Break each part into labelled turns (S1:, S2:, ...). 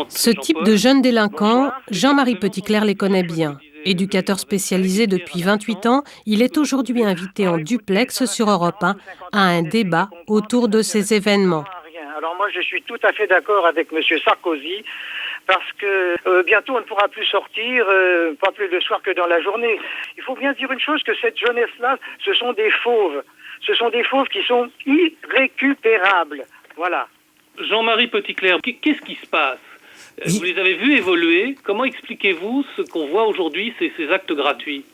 S1: Ce type de jeunes délinquants, Jean-Marie Petitclerc les connaît bien. Éducateur spécialisé depuis 28 ans, il est aujourd'hui invité en duplex sur Europe 1 à un débat autour de ces événements.
S2: Alors moi, je suis tout à fait d'accord avec M. Sarkozy, parce que bientôt, on ne pourra plus sortir, pas plus le soir que dans la journée. Il faut bien dire une chose, que cette jeunesse-là, ce sont des fauves. Ce sont des fauves qui sont irrécupérables. Voilà.
S3: Jean-Marie Petitclerc, qu'est-ce qui se passe ? Vous les avez vus évoluer. Comment expliquez-vous ce qu'on voit aujourd'hui, ces actes gratuits ?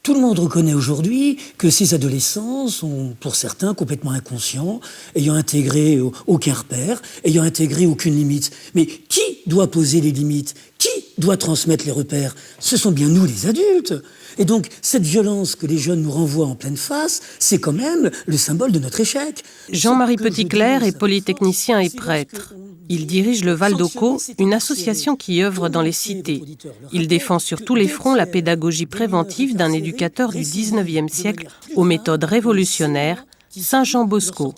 S4: Tout le monde reconnaît aujourd'hui que ces adolescents sont, pour certains, complètement inconscients, ayant intégré aucun repère, ayant intégré aucune limite. Mais qui doit poser les limites ? Qui doit transmettre les repères ? Ce sont bien nous, les adultes. Et donc, cette violence que les jeunes nous renvoient en pleine face, c'est quand même le symbole de notre échec.
S1: Jean-Marie Petitclerc est polytechnicien et prêtre. Il dirige le Val d'Occo, une association qui œuvre dans les cités. Il défend sur tous les fronts la pédagogie préventive d'un éducateur du 19e siècle aux méthodes révolutionnaires, Saint Jean Bosco.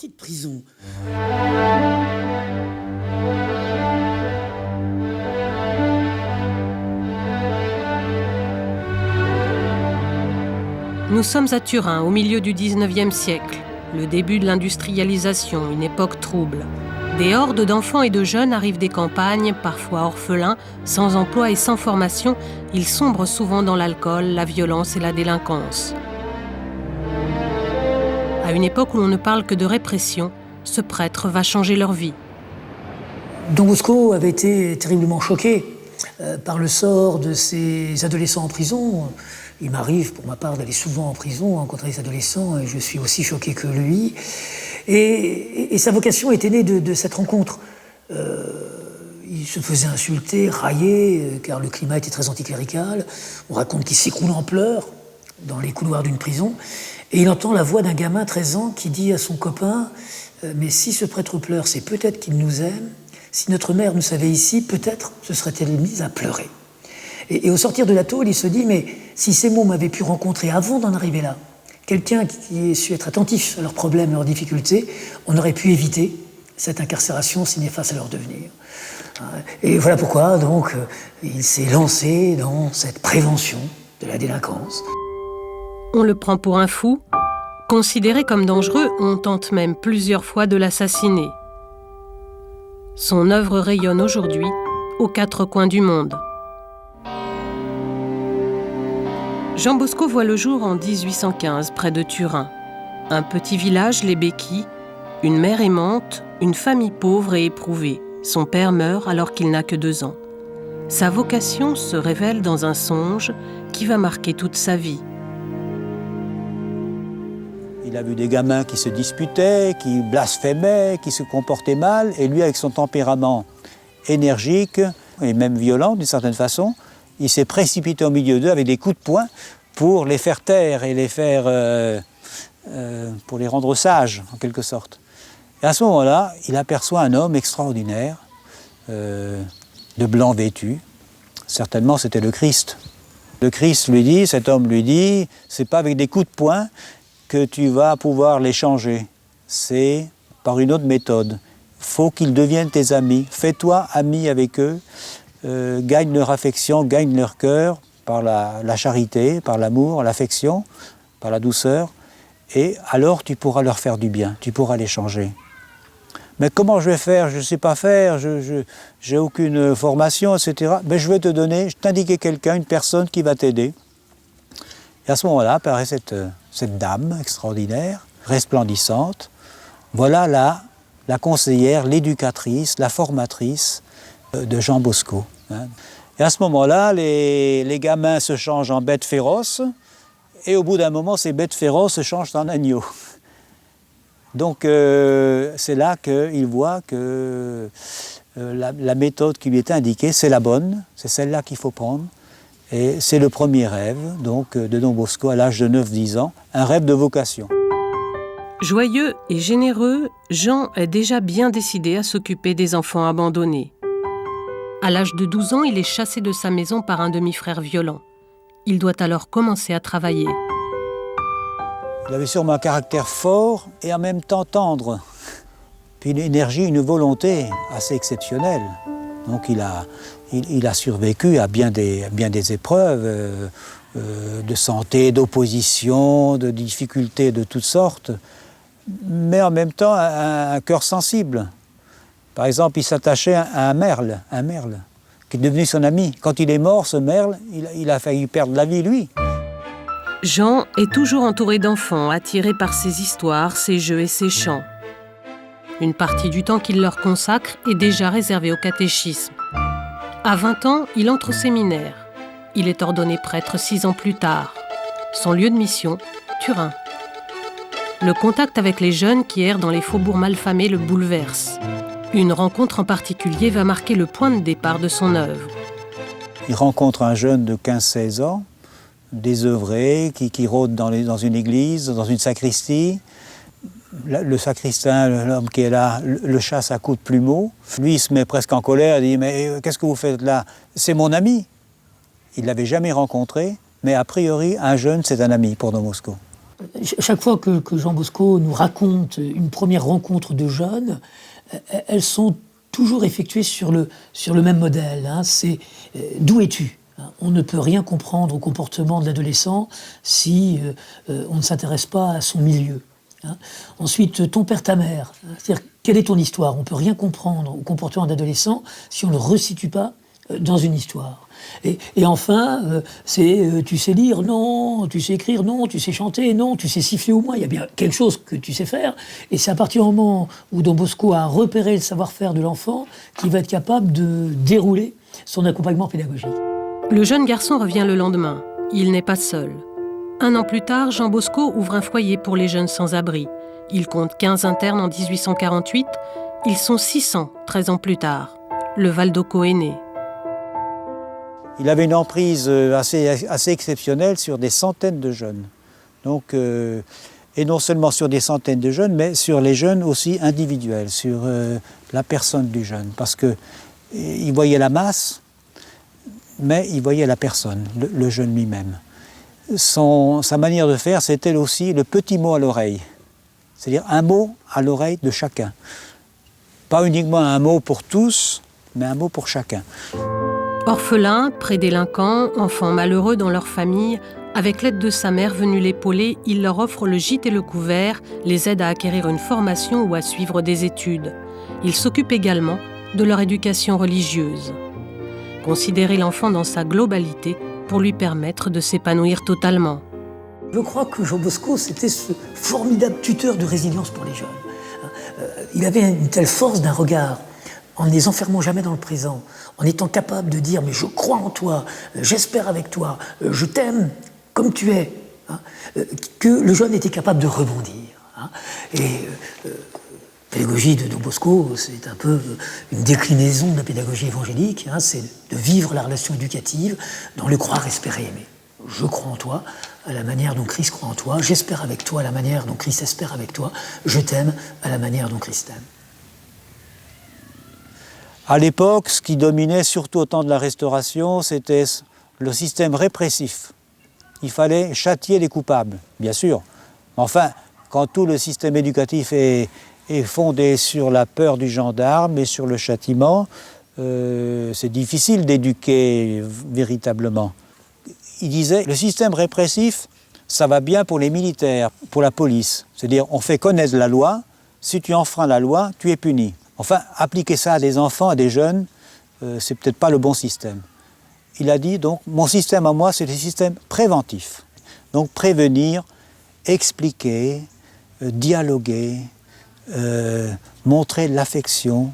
S1: Nous sommes à Turin, au milieu du 19e siècle, le début de l'industrialisation, une époque trouble. Des hordes d'enfants et de jeunes arrivent des campagnes, parfois orphelins, sans emploi et sans formation. Ils sombrent souvent dans l'alcool, la violence et la délinquance. À une époque où l'on ne parle que de répression, ce prêtre va changer leur vie.
S4: Don Bosco avait été terriblement choqué par le sort de ces adolescents en prison. Il m'arrive, pour ma part, d'aller souvent en prison, rencontrer des adolescents, et je suis aussi choqué que lui. Et sa vocation était née de cette rencontre. Il se faisait insulter, railler, car le climat était très anticlérical. On raconte qu'il s'écroule en pleurs dans les couloirs d'une prison. Et il entend la voix d'un gamin de 13 ans qui dit à son copain « Mais si ce prêtre pleure, c'est peut-être qu'il nous aime. Si notre mère nous savait ici, peut-être se serait-elle mise à pleurer. » Et au sortir de la tôle, il se dit « Mais si ces mots m'avaient pu rencontrer avant d'en arriver là, quelqu'un qui ait su être attentif à leurs problèmes, à leurs difficultés, on aurait pu éviter cette incarcération si néfaste à leur devenir. » Et voilà pourquoi, donc, il s'est lancé dans cette prévention de la délinquance.
S1: On le prend pour un fou. Considéré comme dangereux, on tente même plusieurs fois de l'assassiner. Son œuvre rayonne aujourd'hui aux quatre coins du monde. Jean Bosco voit le jour en 1815, près de Turin. Un petit village, les Béquilles, une mère aimante, une famille pauvre et éprouvée. Son père meurt alors qu'il n'a que 2 ans. Sa vocation se révèle dans un songe qui va marquer toute sa vie.
S5: Il a vu des gamins qui se disputaient, qui blasphémaient, qui se comportaient mal, et lui, avec son tempérament énergique et même violent d'une certaine façon, il s'est précipité au milieu d'eux avec des coups de poing pour les faire taire et les faire, pour les rendre sages, en quelque sorte. Et à ce moment-là, il aperçoit un homme extraordinaire, de blanc vêtu. Certainement, c'était le Christ. Le Christ lui dit, cet homme lui dit, c'est pas avec des coups de poing que tu vas pouvoir les changer. C'est par une autre méthode. Faut qu'ils deviennent tes amis. Fais-toi ami avec eux. Gagne leur affection, gagne leur cœur par la charité, par l'amour, l'affection, par la douceur, et alors tu pourras leur faire du bien, tu pourras les changer. Mais comment je vais faire? Je ne sais pas faire, je n'ai aucune formation, etc. Mais je vais te donner, je t'indiquer quelqu'un, une personne qui va t'aider. Et à ce moment-là apparaît cette dame extraordinaire, resplendissante. Voilà la conseillère, l'éducatrice, la formatrice de Jean Bosco. Et à ce moment-là, les gamins se changent en bêtes féroces, et au bout d'un moment, ces bêtes féroces se changent en agneaux. Donc c'est là qu'il voit que la méthode qui lui est indiquée, c'est la bonne, c'est celle-là qu'il faut prendre. Et c'est le premier rêve donc, de Don Bosco à l'âge de 9-10 ans, un rêve de vocation.
S1: Joyeux et généreux, Jean est déjà bien décidé à s'occuper des enfants abandonnés. À l'âge de 12 ans, il est chassé de sa maison par un demi-frère violent. Il doit alors commencer à travailler.
S5: Il avait sûrement un caractère fort et en même temps tendre. Puis une énergie, une volonté assez exceptionnelle. Donc il a survécu à bien des épreuves de santé, d'opposition, de difficultés de toutes sortes, mais en même temps un cœur sensible. Par exemple, il s'attachait à un merle, qui est devenu son ami. Quand il est mort, ce merle, il a failli perdre la vie, lui.
S1: Jean est toujours entouré d'enfants, attirés par ses histoires, ses jeux et ses chants. Une partie du temps qu'il leur consacre est déjà réservée au catéchisme. À 20 ans, il entre au séminaire. Il est ordonné prêtre 6 ans plus tard. Son lieu de mission, Turin. Le contact avec les jeunes qui errent dans les faubourgs malfamés le bouleverse. Une rencontre en particulier va marquer le point de départ de son œuvre.
S5: Il rencontre un jeune de 15-16 ans, désœuvré, qui rôde dans une église, dans une sacristie. Le sacristain, l'homme qui est là, le chasse à coups de plumeau. Lui, il se met presque en colère, il dit « Mais qu'est-ce que vous faites là? C'est mon ami !» Il ne l'avait jamais rencontré, mais a priori, un jeune, c'est un ami pour Don Bosco.
S4: Chaque fois que Jean Bosco nous raconte une première rencontre de jeunes, elles sont toujours effectuées sur le même modèle. C'est d'où es-tu? On ne peut rien comprendre au comportement de l'adolescent si on ne s'intéresse pas à son milieu. Ensuite, ton père, ta mère. C'est-à-dire, quelle est ton histoire? On ne peut rien comprendre au comportement d'adolescent si on ne le resitue pas dans une histoire. Et enfin, tu sais lire? Non. Tu sais écrire? Non. Tu sais chanter? Non. Tu sais siffler au moins? Il y a bien quelque chose que tu sais faire. Et c'est à partir du moment où Don Bosco a repéré le savoir-faire de l'enfant qu'il va être capable de dérouler son accompagnement pédagogique.
S1: Le jeune garçon revient le lendemain. Il n'est pas seul. 1 an plus tard, Jean Bosco ouvre un foyer pour les jeunes sans-abri. Il compte 15 internes en 1848. Ils sont 600 13 ans plus tard. Le Val-d'Occo est né.
S5: Il avait une emprise assez exceptionnelle sur des centaines de jeunes. Donc, et non seulement sur des centaines de jeunes, mais sur les jeunes aussi individuels, sur la personne du jeune. Parce qu'il voyait la masse, mais il voyait la personne, le jeune lui-même. Sa manière de faire, c'était aussi le petit mot à l'oreille. C'est-à-dire un mot à l'oreille de chacun. Pas uniquement un mot pour tous, mais un mot pour chacun.
S1: Orphelin, prédélinquant, enfants malheureux dans leur famille, avec l'aide de sa mère venue l'épauler, il leur offre le gîte et le couvert, les aide à acquérir une formation ou à suivre des études. Il s'occupe également de leur éducation religieuse. Considérer l'enfant dans sa globalité pour lui permettre de s'épanouir totalement.
S4: Je crois que Jean Bosco, c'était ce formidable tuteur de résilience pour les jeunes. Il avait une telle force d'un regard, en ne les enfermant jamais dans le présent, en étant capable de dire « mais je crois en toi, j'espère avec toi, je t'aime comme tu es », que le jeune était capable de rebondir. Pédagogie de Don Bosco, c'est un peu une déclinaison de la pédagogie évangélique, c'est de vivre la relation éducative dans le croire, espérer, aimer. Je crois en toi à la manière dont Christ croit en toi, j'espère avec toi à la manière dont Christ espère avec toi, je t'aime à la manière dont Christ t'aime.
S5: À l'époque, ce qui dominait surtout au temps de la Restauration, c'était le système répressif. Il fallait châtier les coupables, bien sûr. Enfin, quand tout le système éducatif est fondé sur la peur du gendarme et sur le châtiment, c'est difficile d'éduquer véritablement. Il disait, le système répressif, ça va bien pour les militaires, pour la police. C'est-à-dire, on fait connaître la loi, si tu enfreins la loi, tu es puni. Enfin, appliquer ça à des enfants, à des jeunes, c'est peut-être pas le bon système. Il a dit, donc, mon système à moi, c'est le système préventif. Donc, prévenir, expliquer, dialoguer, montrer de l'affection.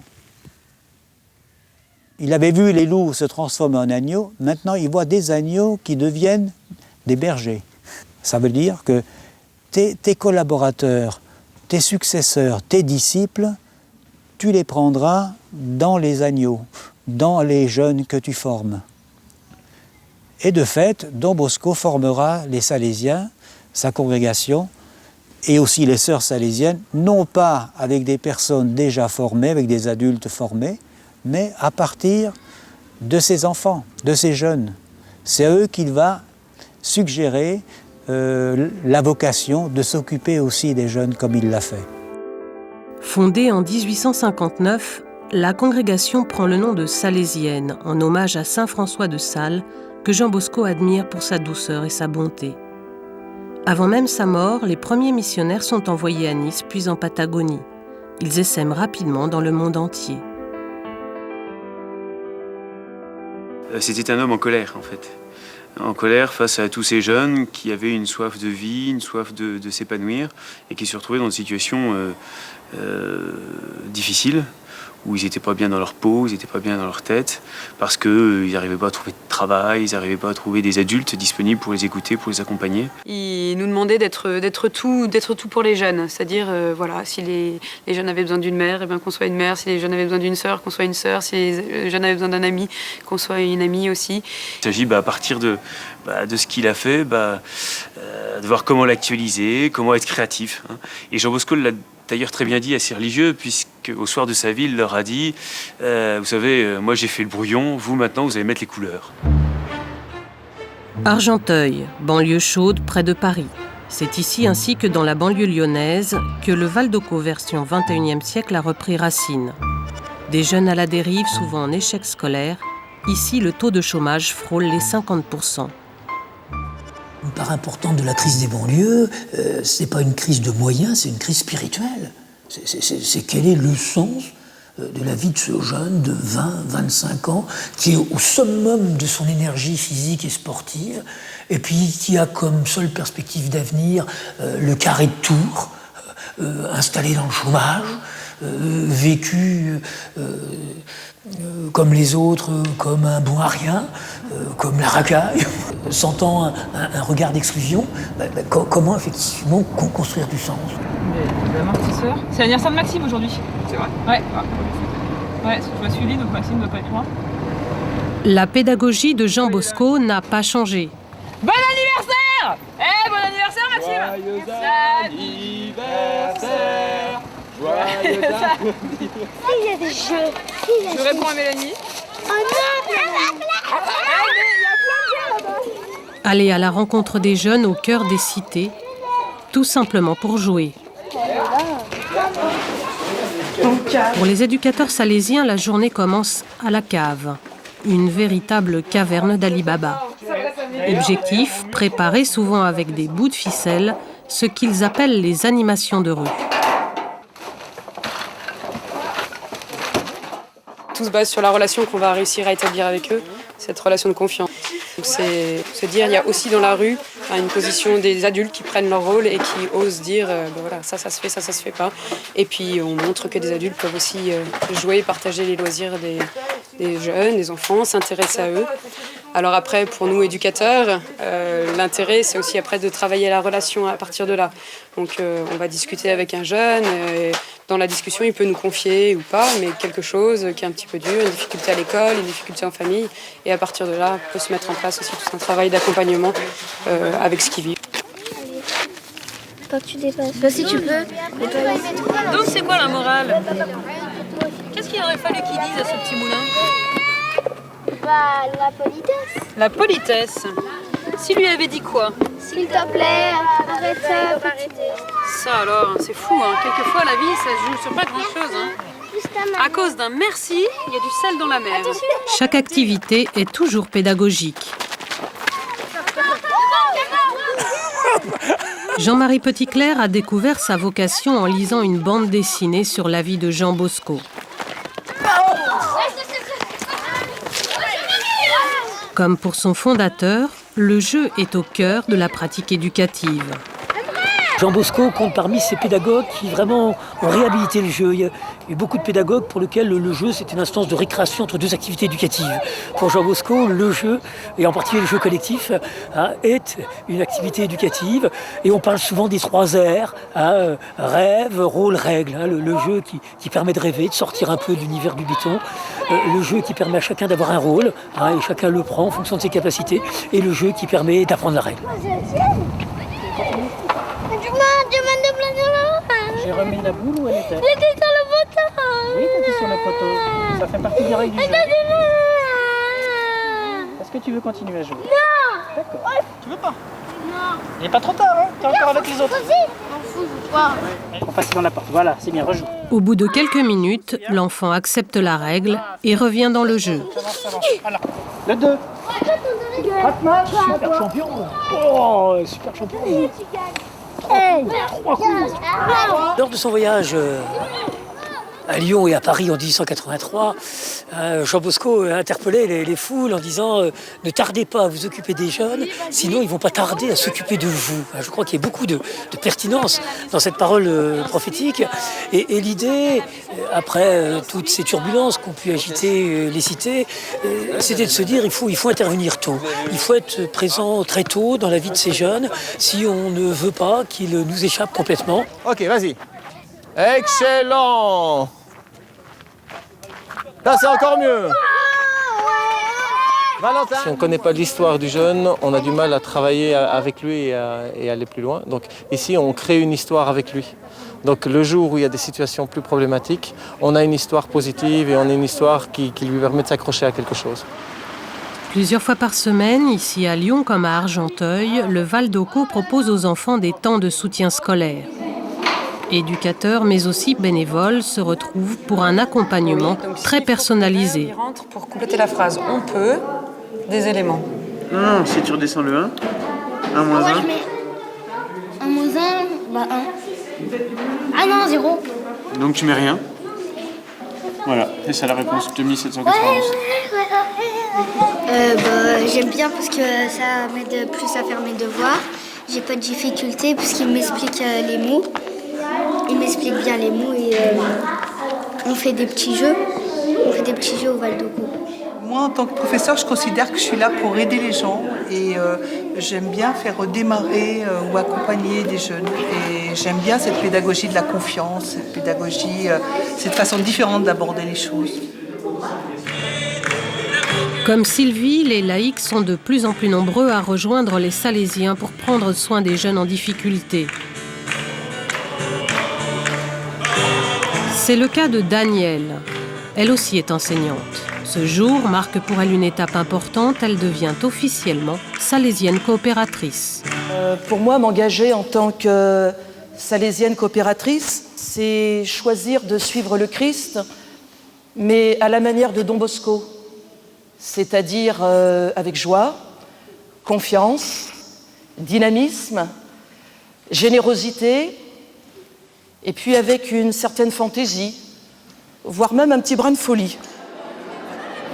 S5: Il avait vu les loups se transformer en agneaux, maintenant il voit des agneaux qui deviennent des bergers. Ça veut dire que tes collaborateurs, tes successeurs, tes disciples, tu les prendras dans les agneaux, dans les jeunes que tu formes. Et de fait, Don Bosco formera les Salésiens, sa congrégation, et aussi les sœurs salésiennes, non pas avec des personnes déjà formées, avec des adultes formés, mais à partir de ces enfants, de ces jeunes. C'est à eux qu'il va suggérer la vocation de s'occuper aussi des jeunes comme il l'a fait.
S1: Fondée en 1859, la congrégation prend le nom de Salésienne, en hommage à saint François de Sales, que Jean Bosco admire pour sa douceur et sa bonté. Avant même sa mort, les premiers missionnaires sont envoyés à Nice, puis en Patagonie. Ils essaiment rapidement dans le monde entier.
S6: C'était un homme en colère, en fait. En colère face à tous ces jeunes qui avaient une soif de vie, une soif de s'épanouir, et qui se retrouvaient dans une situation difficile, où ils n'étaient pas bien dans leur peau, ils n'étaient pas bien dans leur tête, parce qu'ils n'arrivaient pas à trouver de travail, ils n'arrivaient pas à trouver des adultes disponibles pour les écouter, pour les accompagner.
S7: Il nous demandait d'être tout pour les jeunes, c'est-à-dire voilà, si les jeunes avaient besoin d'une mère, eh bien, qu'on soit une mère, si les jeunes avaient besoin d'une sœur, qu'on soit une sœur, si les jeunes avaient besoin d'un ami, qu'on soit une amie aussi.
S6: Il s'agit à partir de ce qu'il a fait, de voir comment l'actualiser, comment être créatif. Et Jean Bosco l'a d'ailleurs très bien dit à ces religieux, puisqu'au soir de sa vie, il leur a dit vous savez, moi j'ai fait le brouillon, vous maintenant vous allez mettre les couleurs.
S1: Argenteuil, banlieue chaude près de Paris. C'est ici, ainsi que dans la banlieue lyonnaise, que le Val d'Occo version 21e siècle a repris racine. Des jeunes à la dérive, souvent en échec scolaire, ici le taux de chômage frôle les 50%.
S4: Une part importante de la crise des banlieues, ce n'est pas une crise de moyens, c'est une crise spirituelle. C'est quel est le sens de la vie de ce jeune de 20, 25 ans, qui est au summum de son énergie physique et sportive, et puis qui a comme seule perspective d'avenir le carré de Tours, installé dans le chômage, vécu comme les autres, comme un bon à rien, comme la racaille, sentant un regard d'exclusion. Comment effectivement construire du sens?
S8: L'amortisseur. C'est l'anniversaire de Maxime aujourd'hui.
S9: C'est vrai?
S8: Ouais. Ouais, je vois suivi, donc Maxime ne doit pas être loin.
S1: La pédagogie de Jean Bosco n'a pas changé.
S8: Bon anniversaire! Bon anniversaire Maxime!
S9: Joyeux anniversaire! Joyeux anniversaire!
S10: Il y a des jeux.
S8: Je réponds à Mélanie.
S10: Oh non,
S1: Aller à la rencontre des jeunes au cœur des cités, tout simplement pour jouer. Pour les éducateurs salésiens, la journée commence à la cave, une véritable caverne d'Ali Baba. Objectif, préparer souvent avec des bouts de ficelle ce qu'ils appellent les animations de rue.
S7: Tout se base sur la relation qu'on va réussir à établir avec eux, cette relation de confiance. C'est se dire, il y a aussi dans la rue une position des adultes qui prennent leur rôle et qui osent dire voilà, ça se fait, ça se fait pas. Et puis on montre que des adultes peuvent aussi jouer, partager les loisirs des jeunes, des enfants, s'intéresser à eux. Alors après, pour nous éducateurs, l'intérêt c'est aussi après de travailler la relation à partir de là. Donc on va discuter avec un jeune, et dans la discussion il peut nous confier ou pas, mais quelque chose qui est un petit peu dur, une difficulté à l'école, une difficulté en famille, et à partir de là peut se mettre en place aussi tout un travail d'accompagnement avec ce qu'il vit.
S10: Pas que tu dépasses. Bah si tu peux.
S8: Donc c'est quoi la morale? Qu'est-ce qu'il aurait fallu qu'ils disent à ce petit moulin?
S10: Bah la politesse.
S8: La politesse. S'il lui avait dit quoi?
S10: S'il te plaît, arrête ça.
S7: Ça alors, c'est fou, hein. Quelquefois la vie ça se joue sur pas grand-chose. À cause d'un merci, il y a du sel dans la mer.
S1: Chaque activité est toujours pédagogique. Jean-Marie Petitclerc a découvert sa vocation en lisant une bande dessinée sur la vie de Jean Bosco. Comme pour son fondateur, le jeu est au cœur de la pratique éducative.
S4: Jean Bosco compte parmi ces pédagogues qui vraiment ont réhabilité le jeu. Il y a eu beaucoup de pédagogues pour lesquels le jeu c'est une instance de récréation entre deux activités éducatives. Pour Jean Bosco, le jeu, et en particulier le jeu collectif, est une activité éducative. Et on parle souvent des 3 R, rêve, rôle, règle. Le jeu qui permet de rêver, de sortir un peu de l'univers du béton. Le jeu qui permet à chacun d'avoir un rôle, et chacun le prend en fonction de ses capacités. Et le jeu qui permet d'apprendre la règle.
S9: J'ai remis la boule où elle était?
S10: Elle était sur le poteau.
S9: Oui, elle était sur le poteau. Ça fait partie des règles du jeu. Est-ce que tu veux continuer à jouer?
S10: Non.
S9: D'accord. Tu veux pas?
S10: Non.
S9: Il n'est pas trop tard, hein? T'es encore avec les autres.
S10: Vas-y.
S9: On passe dans la porte. Voilà, c'est bien, rejoue.
S1: Au bout de quelques minutes, l'enfant accepte la règle et revient dans le jeu.
S9: Voilà. Le 2. Super champion. Oh, super champion. 3 coups.
S4: Lors de son voyage à Lyon et à Paris en 1883, Jean Bosco interpellait les foules en disant ne tardez pas à vous occuper des jeunes, sinon ils ne vont pas tarder à s'occuper de vous. Je crois qu'il y a beaucoup de pertinence dans cette parole prophétique. Et l'idée, après toutes ces turbulences qu'ont pu agiter les cités, c'était de se dire il faut intervenir tôt. Il faut être présent très tôt dans la vie de ces jeunes si on ne veut pas qu'ils nous échappent complètement.
S11: Ok, vas-y. Excellent. Là, c'est encore mieux. Valentin.
S12: Si on ne connaît pas l'histoire du jeune, on a du mal à travailler avec lui et aller plus loin. Donc ici, on crée une histoire avec lui. Donc le jour où il y a des situations plus problématiques, on a une histoire positive et on a une histoire qui lui permet de s'accrocher à quelque chose.
S1: Plusieurs fois par semaine, ici à Lyon comme à Argenteuil, le Val d'Occo propose aux enfants des temps de soutien scolaire. Éducateurs, mais aussi bénévoles, se retrouvent pour un accompagnement très personnalisé.
S7: Il rentre pour compléter la phrase. On peut, des éléments.
S11: Non, si tu redescends le 1, 1 moins 1.
S10: Moi, je mets 1 moins 1, bah 1. Ah non, 0.
S11: Donc tu mets rien. Voilà, et c'est la réponse, 2791.
S10: J'aime bien parce que ça m'aide plus à faire mes devoirs. J'ai pas de difficulté parce qu'il m'explique les mots. Il m'explique bien les mots et on fait des petits jeux. On fait des petits jeux au Val d'Occo.
S13: Moi, en tant que professeur, je considère que je suis là pour aider les gens et j'aime bien faire redémarrer ou accompagner des jeunes. Et j'aime bien cette pédagogie de la confiance, cette pédagogie, cette façon différente d'aborder les choses.
S1: Comme Sylvie, les laïcs sont de plus en plus nombreux à rejoindre les Salésiens pour prendre soin des jeunes en difficulté. C'est le cas de Danielle. Elle aussi est enseignante. Ce jour marque pour elle une étape importante. Elle devient officiellement salésienne coopératrice.
S14: Pour moi, m'engager en tant que salésienne coopératrice, c'est choisir de suivre le Christ, mais à la manière de Don Bosco, c'est-à-dire avec joie, confiance, dynamisme, générosité, et puis avec une certaine fantaisie, voire même un petit brin de folie.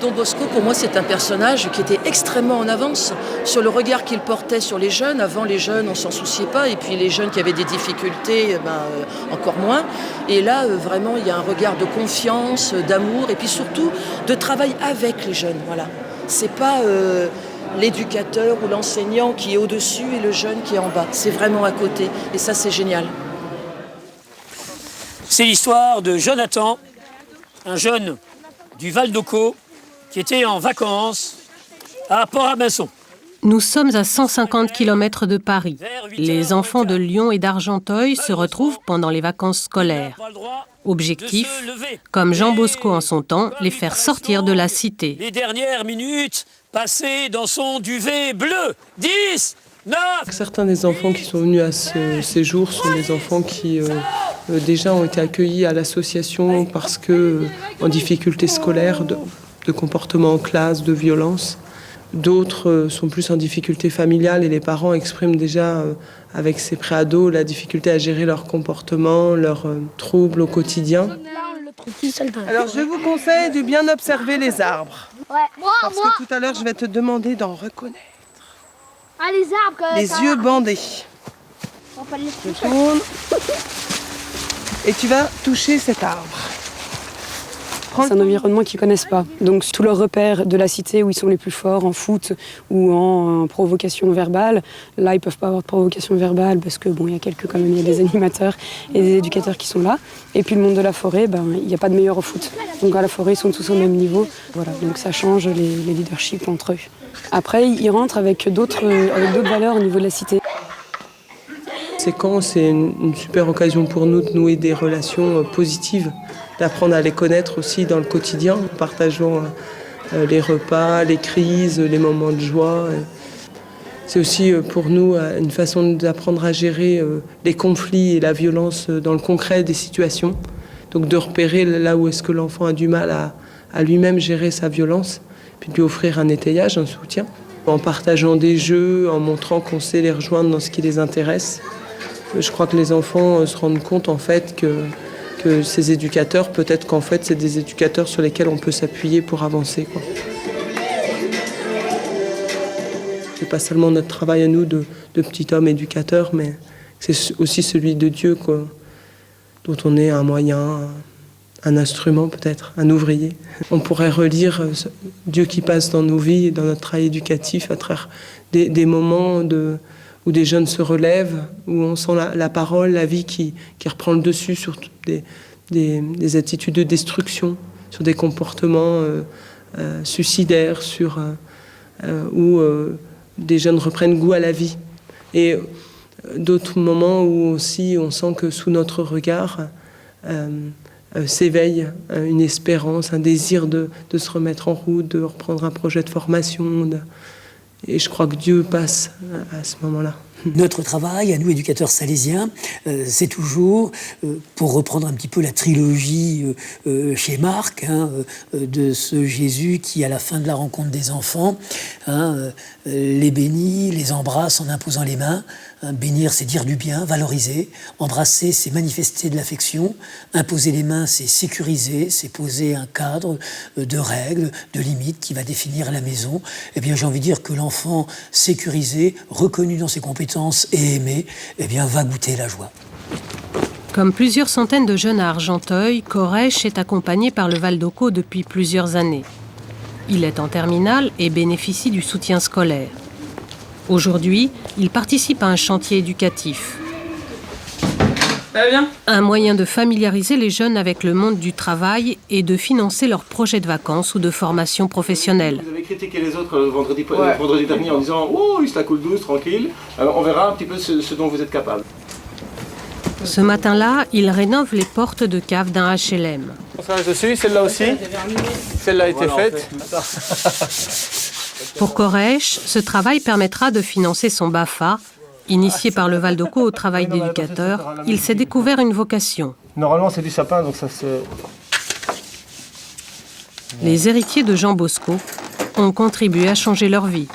S14: Don Bosco, pour moi, c'est un personnage qui était extrêmement en avance sur le regard qu'il portait sur les jeunes. Avant, les jeunes, on s'en souciait pas, et puis les jeunes qui avaient des difficultés, encore moins. Et là, vraiment, il y a un regard de confiance, d'amour, et puis surtout de travail avec les jeunes. Voilà. C'est pas l'éducateur ou l'enseignant qui est au-dessus et le jeune qui est en bas. C'est vraiment à côté, et ça, c'est génial.
S4: C'est l'histoire de Jonathan, un jeune du Val d'Occo, qui était en vacances à Port-à-Mousson.
S1: Nous sommes à 150 km de Paris. Les enfants de Lyon et d'Argenteuil se retrouvent pendant les vacances scolaires. Objectif, comme Jean Bosco en son temps, les faire sortir de la cité.
S4: Les dernières minutes passées dans son duvet bleu. 10, 9...
S15: Certains des enfants qui sont venus à ce séjour sont des enfants qui déjà ont été accueillis à l'association parce que en difficulté scolaire, de comportement en classe, de violence. D'autres sont plus en difficulté familiale et les parents expriment déjà avec ces préados la difficulté à gérer leur comportement, leurs troubles au quotidien.
S9: Alors je vous conseille de bien observer les arbres. Parce que tout à l'heure je vais te demander d'en reconnaître.
S10: Ah, les arbres,
S9: les yeux bandés. Je tourne. Et tu vas toucher cet arbre.
S7: C'est un environnement qu'ils ne connaissent pas. Donc tous leurs repères de la cité où ils sont les plus forts en foot ou en provocation verbale, là ils ne peuvent pas avoir de provocation verbale parce que il y a quand même, il y a des animateurs et des éducateurs qui sont là. Et puis le monde de la forêt, il n'y a pas de meilleur au foot. Donc à la forêt ils sont tous au même niveau. Voilà, donc ça change les leaderships entre eux. Après ils rentrent avec d'autres valeurs au niveau de la cité.
S15: Ces camps, c'est une super occasion pour nous de nouer des relations positives, d'apprendre à les connaître aussi dans le quotidien, en partageant les repas, les crises, les moments de joie. C'est aussi pour nous une façon d'apprendre à gérer les conflits et la violence dans le concret des situations. Donc de repérer là où est-ce que l'enfant a du mal à lui-même gérer sa violence, puis de lui offrir un étayage, un soutien, en partageant des jeux, en montrant qu'on sait les rejoindre dans ce qui les intéresse. Je crois que les enfants se rendent compte en fait que ces éducateurs, peut-être qu'en fait c'est des éducateurs sur lesquels on peut s'appuyer pour avancer, quoi. C'est pas seulement notre travail à nous de petit homme éducateur, mais c'est aussi celui de Dieu, quoi, dont on est un moyen, un instrument peut-être, un ouvrier. On pourrait relire Dieu qui passe dans nos vies et dans notre travail éducatif à travers des moments où des jeunes se relèvent, où on sent la parole, la vie qui reprend le dessus sur des attitudes de destruction, sur des comportements suicidaires, où des jeunes reprennent goût à la vie. Et d'autres moments où aussi on sent que sous notre regard s'éveille une espérance, un désir de se remettre en route, de reprendre un projet de formation. Et je crois que Dieu passe à ce moment-là.
S4: Notre travail, à nous, éducateurs salésiens, c'est toujours, pour reprendre un petit peu la trilogie chez Marc, de ce Jésus qui, à la fin de la rencontre des enfants, les bénit, les embrasse en imposant les mains. Bénir, c'est dire du bien, valoriser. Embrasser, c'est manifester de l'affection. Imposer les mains, c'est sécuriser, c'est poser un cadre de règles, de limites qui va définir la maison. Eh bien, j'ai envie de dire que l'enfant sécurisé, reconnu dans ses compétences et aimé, eh bien, va goûter la joie.
S1: Comme plusieurs centaines de jeunes à Argenteuil, Koresh est accompagné par le Val d'Occo depuis plusieurs années. Il est en terminale et bénéficie du soutien scolaire. Aujourd'hui, il participe à un chantier éducatif. Un moyen de familiariser les jeunes avec le monde du travail et de financer leurs projets de vacances ou de formation professionnelle.
S12: Vous avez critiqué les autres vendredi dernier en disant « Oh, il se la coule douce, tranquille ». On verra un petit peu ce dont vous êtes capable.
S1: Ce matin-là, il rénove les portes de cave d'un HLM.
S12: Dessus, celle-là aussi. Celle-là a été faite.
S1: Pour Koresh, ce travail permettra de financer son BAFA. Initié par le Val d'Occo au travail d'éducateur, il s'est découvert une vocation.
S12: Normalement, c'est du sapin, donc ça se...
S1: Les héritiers de Jean Bosco ont contribué à changer leur vie.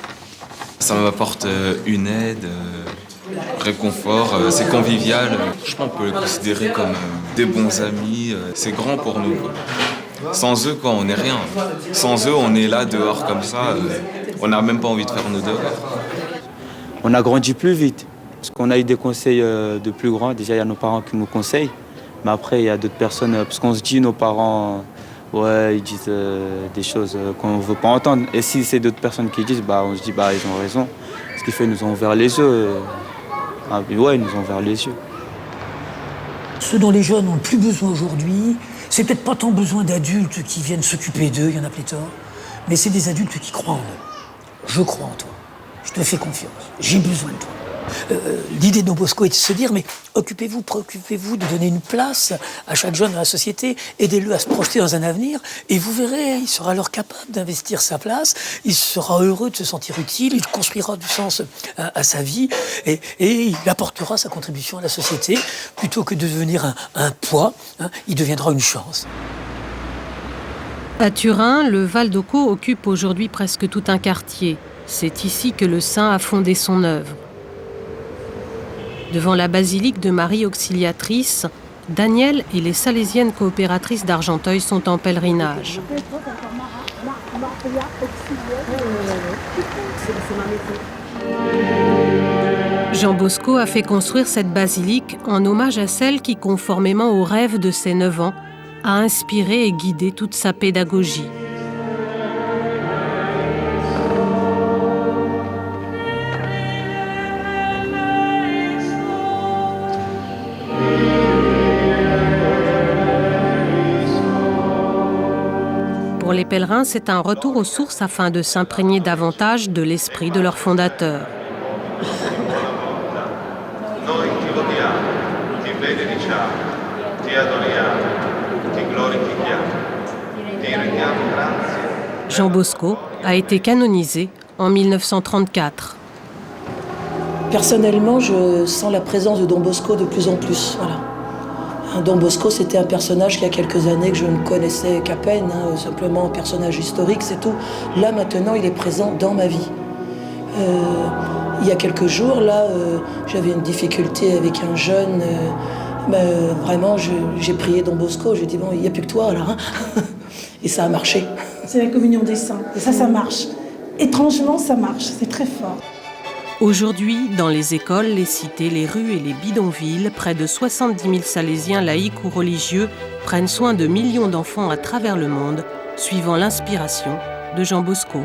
S16: Ça m'apporte une aide, réconfort, c'est convivial. Je pense qu'on peut les considérer comme des bons amis. C'est grand pour nous, quoi. Sans eux, quoi, on n'est rien. Sans eux, on est là, dehors, comme ça. On n'a même pas envie de faire nos devoirs.
S5: On a grandi plus vite, parce qu'on a eu des conseils de plus grands. Déjà, il y a nos parents qui nous conseillent, mais après, il y a d'autres personnes, parce qu'on se dit, nos parents, ouais, ils disent des choses qu'on ne veut pas entendre. Et si c'est d'autres personnes qui disent, on se dit, ils ont raison. Ce qui fait qu'ils nous ont ouvert les yeux. Ils nous ont ouvert les yeux.
S4: Ce dont les jeunes ont le plus besoin aujourd'hui, c'est peut-être pas tant besoin d'adultes qui viennent s'occuper d'eux, il y en a pléthore, mais c'est des adultes qui croient en eux. Je crois en toi. Je te fais confiance. J'ai besoin de toi. L'idée de Don Bosco est de se dire, mais occupez-vous, préoccupez-vous de donner une place à chaque jeune dans la société, aidez-le à se projeter dans un avenir, et vous verrez, il sera alors capable d'investir sa place, il sera heureux de se sentir utile, il construira du sens à sa vie, et il apportera sa contribution à la société, plutôt que de devenir un poids, il deviendra une chance.
S1: À Turin, le Val d'Occo occupe aujourd'hui presque tout un quartier. C'est ici que le saint a fondé son œuvre. Devant la basilique de Marie Auxiliatrice, Daniel et les Salésiennes coopératrices d'Argenteuil sont en pèlerinage. Jean Bosco a fait construire cette basilique en hommage à celle qui, conformément aux rêves de ses 9 ans, a inspiré et guidé toute sa pédagogie. Pour les pèlerins, c'est un retour aux sources afin de s'imprégner davantage de l'esprit de leur fondateur. Jean Bosco a été canonisé en 1934.
S14: Personnellement, je sens la présence de Don Bosco de plus en plus. Voilà. Don Bosco, c'était un personnage qu'il y a quelques années que je ne connaissais qu'à peine, simplement un personnage historique, c'est tout. Là, maintenant, il est présent dans ma vie. Il y a quelques jours, là, j'avais une difficulté avec un jeune. Vraiment, j'ai prié Don Bosco, j'ai dit, bon, il n'y a plus que toi, là. Hein. Et ça a marché.
S17: C'est la communion des saints, et ça marche. Étrangement, ça marche, c'est très fort.
S1: Aujourd'hui, dans les écoles, les cités, les rues et les bidonvilles, près de 70 000 Salésiens laïcs ou religieux prennent soin de millions d'enfants à travers le monde, suivant l'inspiration de Jean Bosco.